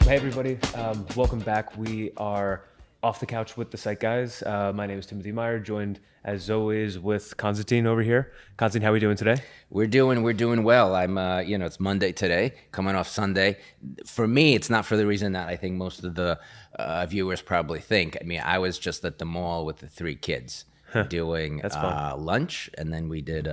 Hey everybody, welcome back. We are off the couch with the Psych Guys. My name is Timothy Meyer, joined as always with Konstantin over here. Konstantin, how are we doing today? We're doing well. I'm, it's Monday today, coming off Sunday. For me, it's not for the reason that I think most of the viewers probably think. I mean, I was just at the mall with the three kids doing lunch, and then we did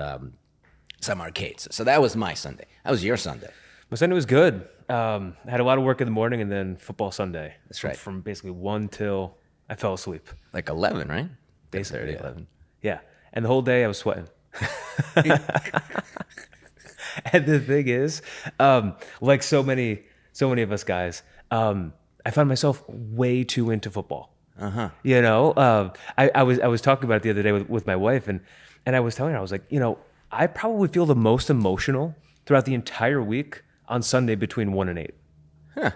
some arcades. So that was my Sunday. How was your Sunday? My Sunday was good. Had a lot of work in the morning and then football Sunday. That's right. From basically 1 till I fell asleep. Like 11, right? Basically, 10:30, 11. Yeah. And the whole day I was sweating. And the thing is, like so many of us guys, I found myself way too into football. You know, I was talking about it the other day with my wife, and I was telling her, I was like, I probably feel the most emotional throughout the entire week on Sunday between 1 and 8. Huh.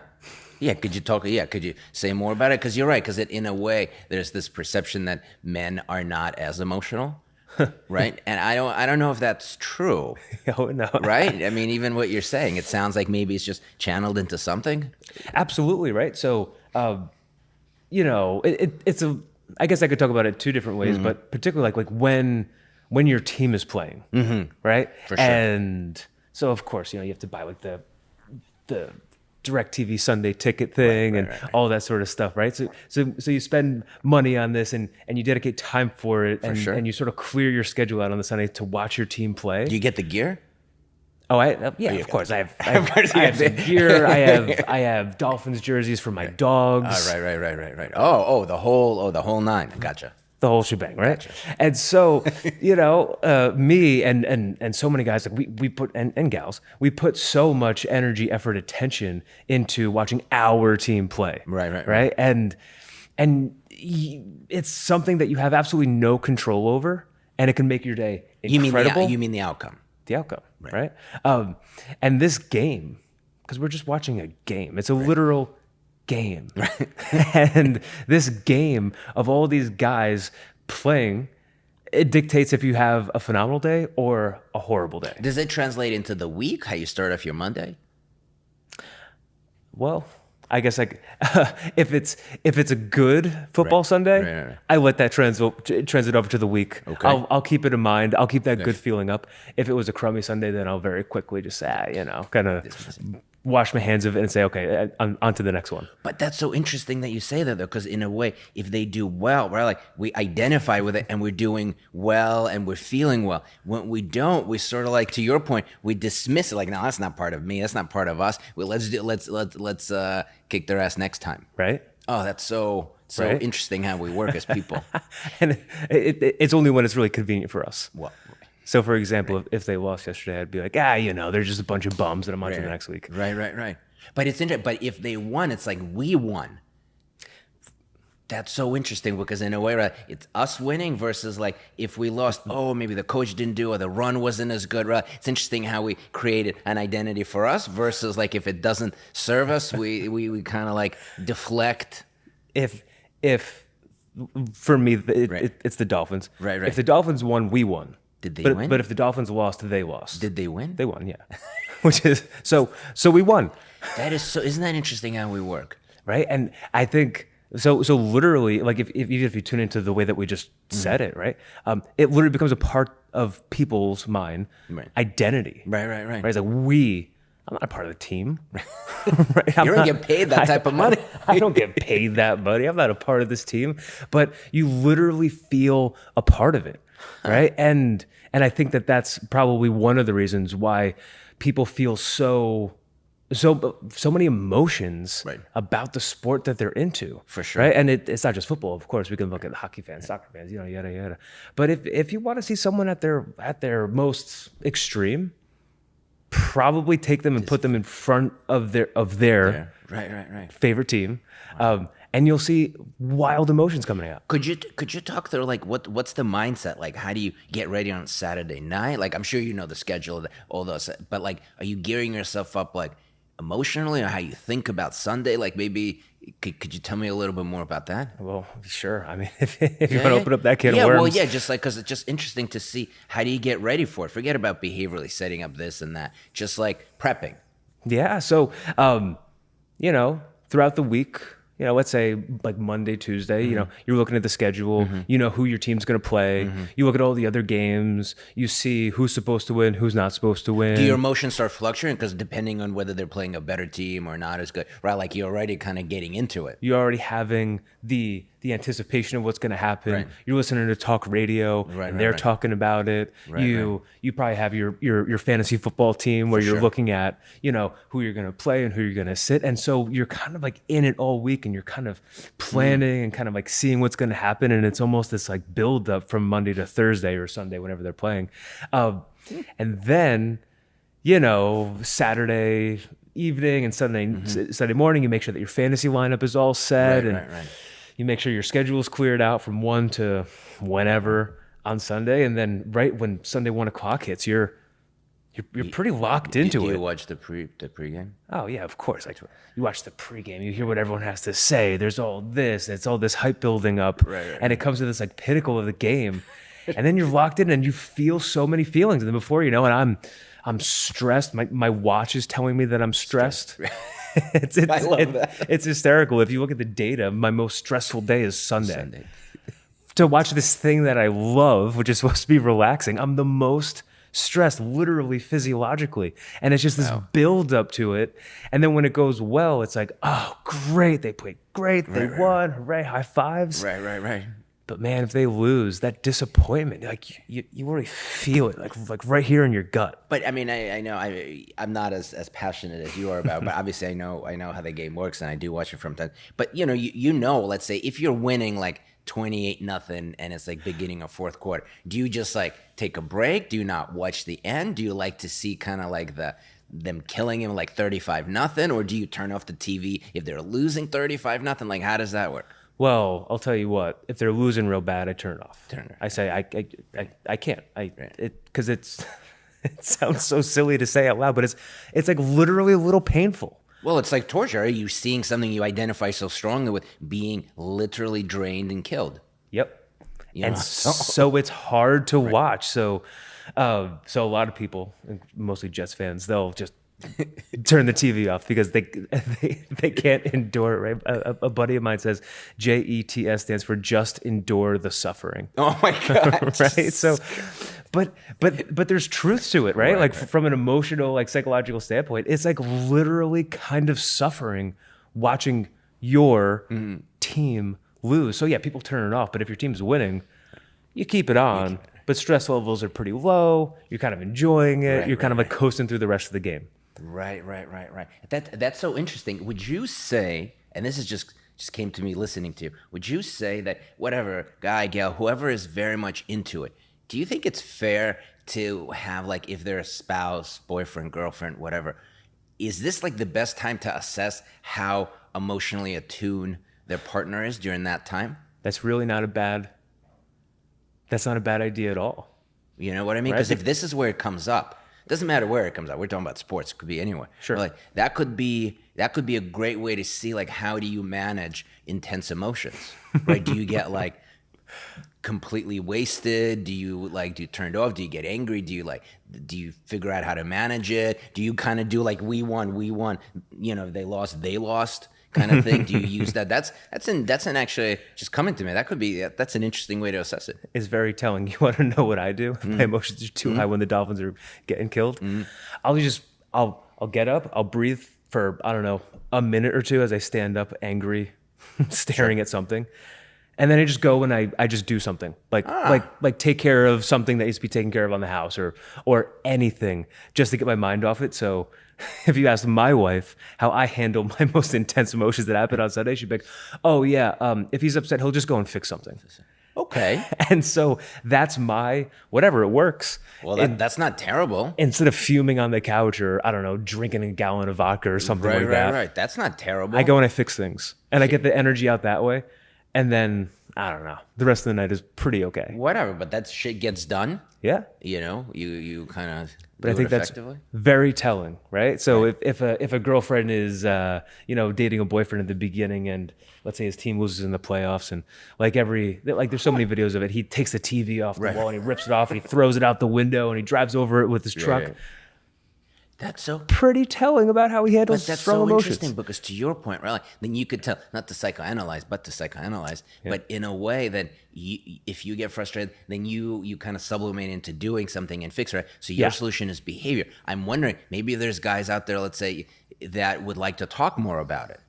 Yeah, could you say more about it? Because you're right, because in a way, there's this perception that men are not as emotional, right? And I don't know if that's true. Oh, no. Right? I mean, even what you're saying, it sounds like maybe it's just channeled into something. Absolutely, right? So, it's I guess I could talk about it two different ways, but particularly like when your team is playing, right? For sure. And so, of course, you have to buy like the DirecTV Sunday ticket thing and all that sort of stuff, right? So you spend money on this and you dedicate time for it, and you sort of clear your schedule out on the Sunday to watch your team play. Do you get the gear? Oh, of course. I have some gear. I have Dolphins jerseys for my dogs. Right. Oh, the whole nine. Gotcha. The whole shebang, right? Gotcha. And so, me and so many guys, like we put and gals, we put so much energy, effort, attention into watching our team play. Right. And it's something that you have absolutely no control over, and it can make your day incredible. You mean the outcome? The outcome, right? And this game, because we're just watching a game. It's a literal game. And this game of all these guys playing, it dictates if you have a phenomenal day or a horrible day. Does it translate into the week, how you start off your Monday? Well, I guess if it's a good football Sunday, Right. I let that transit over to the week. Okay. I'll keep it in mind. I'll keep that good feeling up. If it was a crummy Sunday, then I'll very quickly just kind of wash my hands of it and say, okay, on to the next one. But that's so interesting that you say that, though, because in a way, if they do well, we're like, we identify with it and we're doing well and we're feeling well. When we don't, we sort of like, to your point, we dismiss it like, no, that's not part of me. That's not part of us. Well, let's kick their ass next time. Right. Oh, that's so Right. interesting how we work as people. And it's only when it's really convenient for us. Well, So, for example, if they lost yesterday, I'd be like, they're just a bunch of bums, and I'm on to the next week. Right. But it's interesting. But if they won, it's like we won. That's so interesting because in a way, right, it's us winning versus like if we lost, maybe the coach didn't do or the run wasn't as good. Right? It's interesting how we created an identity for us versus like if it doesn't serve us, we kind of like deflect. If for me, it's the Dolphins. Right. If the Dolphins won, we won. Did they win? But if the Dolphins lost, they lost. Did they win? They won, yeah. Which is so we won. That is so. Isn't that interesting how we work? Right? And I think so literally, like if even if you tune into the way that we just said it, right? It literally becomes a part of people's mind identity. Right. It's like I'm not a part of the team. Right? You don't get paid that type of money. I don't get paid that money. I'm not a part of this team. But you literally feel a part of it, right? And I think that that's probably one of the reasons why people feel so many emotions about the sport that they're into. For sure. Right? And it's not just football, of course. We can look at hockey fans, soccer fans, yada yada. But if you want to see someone at their most extreme, probably take them and put them in front of their favorite team, and you'll see wild emotions coming out. Could you talk through like what's the mindset like? How do you get ready on Saturday night? Like I'm sure you know the schedule, all those, but like, are you gearing yourself up like emotionally, or how you think about Sunday? Like maybe could you tell me a little bit more about that? Well, sure. I mean, if you want to open up that can of worms. Well, yeah, just like, because it's just interesting to see how do you get ready for it. Forget about behaviorally setting up this and that. Just like prepping. Yeah. So, throughout the week, let's say like Monday, Tuesday, you're looking at the schedule, you know who your team's going to play. You look at all the other games, you see who's supposed to win, who's not supposed to win. Do your emotions start fluctuating? Because depending on whether they're playing a better team or not as good, right? Like you're already kind of getting into it. You're already having the anticipation of what's going to happen. Right. You're listening to talk radio, and they're talking about it. You probably have your fantasy football team where you're looking at, who you're going to play and who you're going to sit. And so you're kind of like in it all week, and you're kind of planning and kind of like seeing what's going to happen. And it's almost this like build up from Monday to Thursday or Sunday, whenever they're playing. And then, Saturday evening and Sunday morning, you make sure that your fantasy lineup is all set. You make sure your schedule is cleared out from 1 to whenever on Sunday. And then right when Sunday 1 o'clock hits, you're pretty locked into it. Do you watch the pregame? Oh yeah, of course. Like you watch the pregame, you hear what everyone has to say. There's all this, it's all this hype building up, and it comes to this like pinnacle of the game, and then you're locked in and you feel so many feelings. And then before you know it, I'm stressed. My watch is telling me that I'm stressed. I love that. It's hysterical. If you look at the data, my most stressful day is Sunday. To watch this thing that I love, which is supposed to be relaxing, I'm the most stressed, literally physiologically. And it's just this build up to it. And then when it goes well, it's like, oh, great. They played great. They won. Hooray. High fives. Right. But man, if they lose, that disappointment, like you already feel it, like right here in your gut. But I mean, I know I'm not as passionate as you are about it, but obviously I know how the game works, and I do watch it from time. But let's say if you're winning like 28-0 and it's like beginning of fourth quarter, do you just like take a break? Do you not watch the end? Do you like to see kind of like them killing him like 35-0, or do you turn off the TV if they're losing 35-0? Like, how does that work? Well, I'll tell you what. If they're losing real bad, I turn it off. I say I can't. Because it sounds so silly to say out loud, but it's like literally a little painful. Well, it's like torture. Are you seeing something you identify so strongly with being literally drained and killed? Yep. So it's hard to watch. So a lot of people, mostly Jets fans, they'll just turn the TV off because they can't endure it, right? A buddy of mine says JETS stands for just endure the suffering. Oh my God. Right? So but there's truth to it, right? From an emotional, like psychological standpoint, it's like literally kind of suffering watching your team lose. So yeah, people turn it off, but if your team's winning, you keep it on. But stress levels are pretty low. You're kind of enjoying it. You're kind of like coasting through the rest of the game. Right. That's so interesting. Would you say, and this is just came to me listening to you, would you say that whatever, guy, gal, whoever is very much into it, do you think it's fair to have, like, if they're a spouse, boyfriend, girlfriend, whatever, is this like the best time to assess how emotionally attuned their partner is during that time? That's not a bad idea at all. You know what I mean? Because if this is where it comes up, doesn't matter where it comes out. We're talking about sports. It could be anywhere. Sure. But like that could be a great way to see like how do you manage intense emotions, right? Do you get like completely wasted? Do you turn it off? Do you get angry? Do you figure out how to manage it? Do you kind of do like we won? They lost kind of thing? Do you use that? That's an actually just coming to me. That's an interesting way to assess it. It's very telling. You want to know what I do? My emotions are too high when the Dolphins are getting killed. I'll get up, I'll breathe for, I don't know, a minute or two as I stand up angry, staring at something. And then I just go and I just do something like take care of something that needs to be taken care of on the house or anything just to get my mind off it. So if you ask my wife how I handle my most intense emotions that happen on Sunday, she'd be like, oh yeah, if he's upset, he'll just go and fix something. Okay. And so that's my, whatever, it works. Well, that's not terrible. Instead of fuming on the couch or, I don't know, drinking a gallon of vodka or something like that. Right. That's not terrible. I go and I fix things and I get the energy out that way. And then, I don't know, the rest of the night is pretty okay. Whatever, but that shit gets done. Yeah. You kind of But I think that's very telling, right? So if a girlfriend is, dating a boyfriend at the beginning and let's say his team loses in the playoffs and there's so many videos of it, he takes the TV off the wall and he rips it off and he throws it out the window and he drives over it with his truck. Yeah. That's so pretty telling about how he handles But that's strong so emotions. interesting because to your point, right? Like, then you could tell, not to psychoanalyze, but to psychoanalyze, but in a way that if you get frustrated, then you kind of sublimate into doing something and fix it. Right? So your solution is behavior. I'm wondering, maybe there's guys out there, let's say, that would like to talk more about it.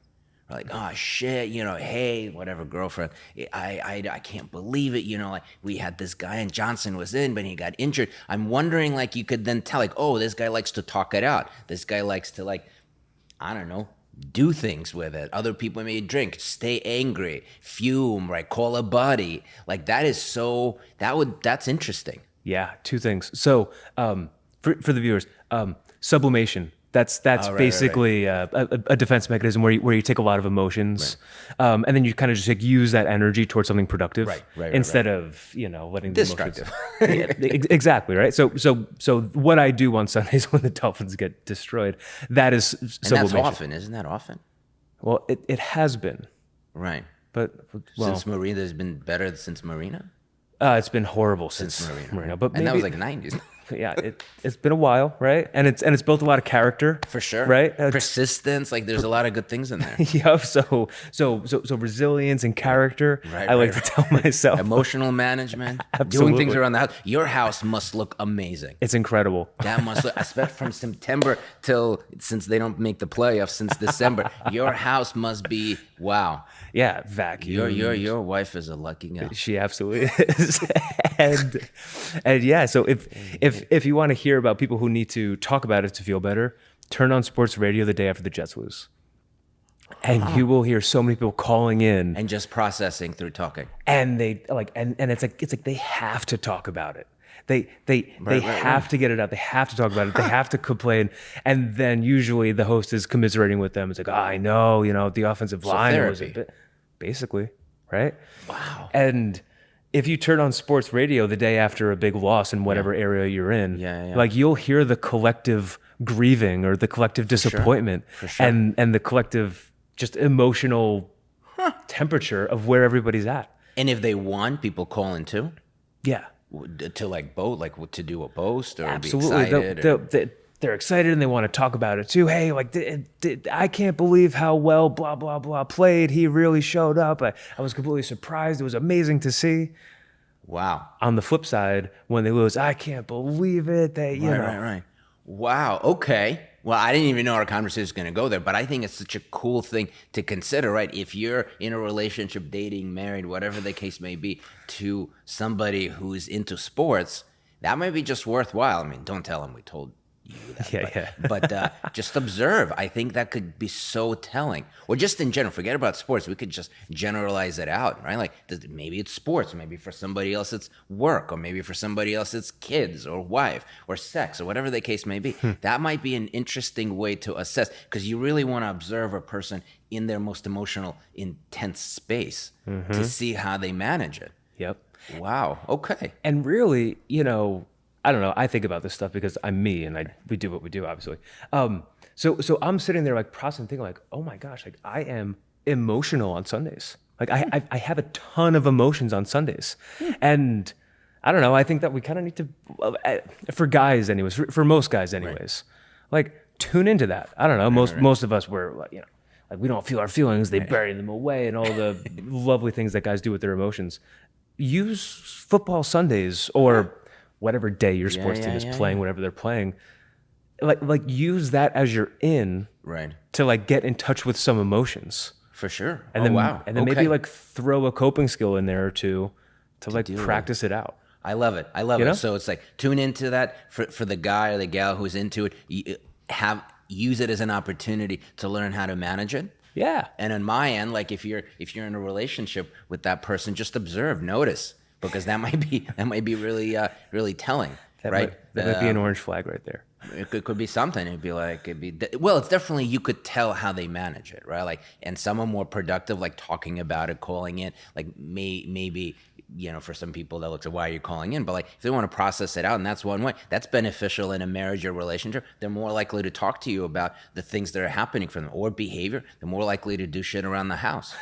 Like, oh shit, hey, whatever, girlfriend, I can't believe it, like we had this guy and Johnson was in, but he got injured. I'm wondering, like, you could then tell, like, oh, this guy likes to talk it out. This guy likes to, like, I don't know, do things with it. Other people may drink, stay angry, fume, right? Call a buddy. Like that's interesting. Yeah, two things. So for the viewers, sublimation. That's basically a defense mechanism where you take a lot of emotions, and then you kind of just like use that energy towards something productive, instead of letting the Destructive. Exactly, right. So what I do on Sundays when the Dolphins get destroyed, that is sublimation. And that's often, isn't that often? Well, it has been, right? But since Marina has been better since Marina. It's been horrible since Marina, but that was like 90s. Yeah, it's been a while, right? And it's built a lot of character, for sure, right? Persistence, like there's a lot of good things in there. Yeah, so resilience and character. I like to tell myself emotional management, doing things around the house. Your house must look amazing. It's incredible. That must look, especially from September since they don't make the playoffs since December. Your house must be wow. Yeah, vacuum. Your wife is a lucky girl. She absolutely is. and yeah, so if you want to hear about people who need to talk about it to feel better, turn on sports radio the day after the Jets lose. And you will hear so many people calling in and just processing through talking. And they and it's like they have to talk about it. They have to get it out. They have to talk about it. They have to complain. And then usually the host is commiserating with them. It's like, I know, the offensive line was a bit, basically, right? Wow. And if you turn on sports radio the day after a big loss in whatever area you're in, like you'll hear the collective grieving or the collective disappointment and the collective just emotional temperature of where everybody's at. And if they won, people call in too? Yeah. To like to do a boast or absolutely. Be excited? They're excited and they want to talk about it too. Hey, like I can't believe how well blah blah blah played. He really showed up. I was completely surprised. It was amazing to see. Wow. On the flip side, when they lose, I can't believe it. Right. Wow. Okay. Well, I didn't even know our conversation was going to go there, but I think it's such a cool thing to consider, right? If you're in a relationship, dating, married, whatever the case may be, to somebody who's into sports, that might be just worthwhile. I mean, don't tell them we told you that. But just observe. I think that could be so telling. Or just in general, forget about sports. We could just generalize it out, right? Like maybe it's sports, maybe for somebody else it's work, or maybe for somebody else it's kids or wife or sex or whatever the case may be. That might be an interesting way to assess, because you really want to observe a person in their most emotional, intense space to see how they manage it. Yep. Wow. Okay. And really, I don't know. I think about this stuff because I'm me, and we do what we do, obviously. So I'm sitting there like processing, thinking like, oh my gosh, like I am emotional on Sundays. Like I have a ton of emotions on Sundays, and I don't know. I think that we kind of need to, for guys, anyways, for most guys, anyways, like tune into that. I don't know. Most of us were like, like we don't feel our feelings. They bury them away, and all the lovely things that guys do with their emotions. Use football Sundays or whatever day your sports team is playing, whatever they're playing, like use that as your to like get in touch with some emotions. For sure. And then maybe like throw a coping skill in there or two to like practice it out. I love it. It. So it's like tune into that for the guy or the gal who's into it. Use it as an opportunity to learn how to manage it. Yeah. And on my end, like if you're in a relationship with that person, just observe, notice. Because that might be really really telling, right? That might be an orange flag right there. It could be something. It's definitely, you could tell how they manage it, right? Like, and some are more productive, like talking about it, calling it, like maybe for some people that looks at why are you calling in, but like if they want to process it out, and that's one way that's beneficial in a marriage or relationship, they're more likely to talk to you about the things that are happening for them or behavior. They're more likely to do shit around the house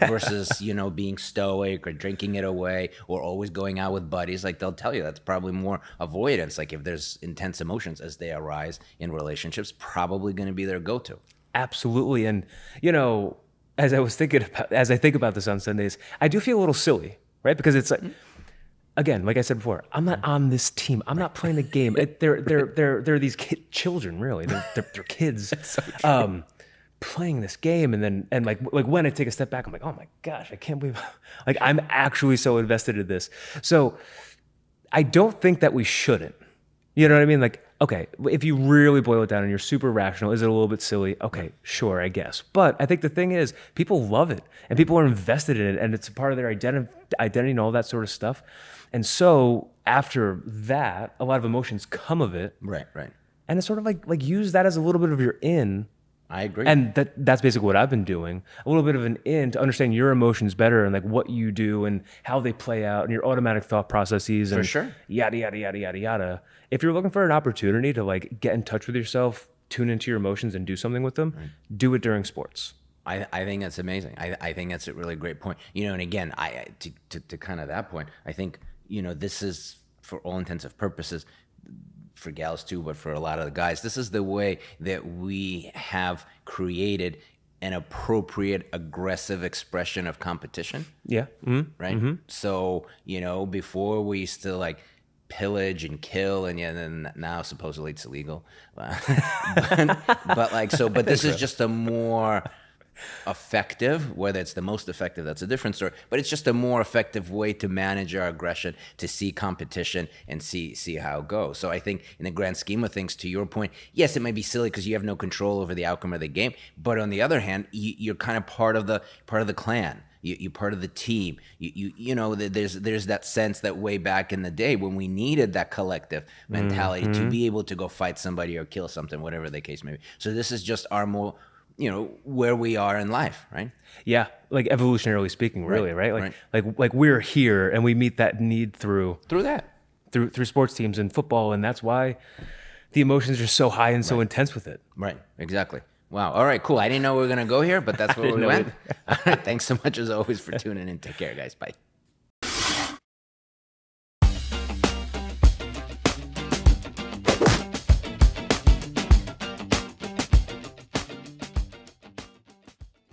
versus, being stoic or drinking it away or always going out with buddies. Like they'll tell you that's probably more avoidance. Like if there's intense emotions as they arise in relationships, probably going to be their go-to. Absolutely. And, as I think about this on Sundays, I do feel a little silly, right? Because it's like, again, like I said before, I'm not on this team. I'm not playing the game. They're these children, really. They're kids so playing this game. And like when I take a step back, I'm like, oh my gosh, I can't believe, like I'm actually so invested in this. So I don't think that we shouldn't. You know what I mean? Like, okay, if you really boil it down and you're super rational, is it a little bit silly? Okay, sure, I guess. But I think the thing is, people love it and people are invested in it and it's a part of their identity and all that sort of stuff. And so after that, a lot of emotions come of it. Right. And it's sort of like use that as a little bit of your in. I agree. And that's basically what I've been doing. A little bit of an in to understand your emotions better and like what you do and how they play out and your automatic thought processes and for sure. Yada, yada, yada, yada, yada. If you're looking for an opportunity to like get in touch with yourself, tune into your emotions and do something with them, do it during sports. I think that's amazing. I think that's a really great point. And again, to kind of that point, I think, this is for all intents and purposes, for gals too, but for a lot of the guys, this is the way that we have created an appropriate aggressive expression of competition. Yeah. Mm-hmm. Right. Mm-hmm. So, before we used to like pillage and kill, and then now supposedly it's illegal. but this is just a more effective, whether it's the most effective, that's a different story, but it's just a more effective way to manage our aggression, to see competition and see how it goes. So I think in the grand scheme of things, to your point, yes, it might be silly because you have no control over the outcome of the game, but on the other hand, you're kind of part of the clan. You're part of the team. There's that sense that way back in the day when we needed that collective mentality to be able to go fight somebody or kill something, whatever the case may be. So this is just our more where we are in life, right? Yeah, like evolutionarily speaking, really, right? Like we're here and we meet that need through sports teams and football, and that's why the emotions are so high and so intense with it. Right, exactly. Wow. All right, cool. I didn't know we were going to go here, but that's where we went. All right, thanks so much as always for tuning in. Take care, guys. Bye.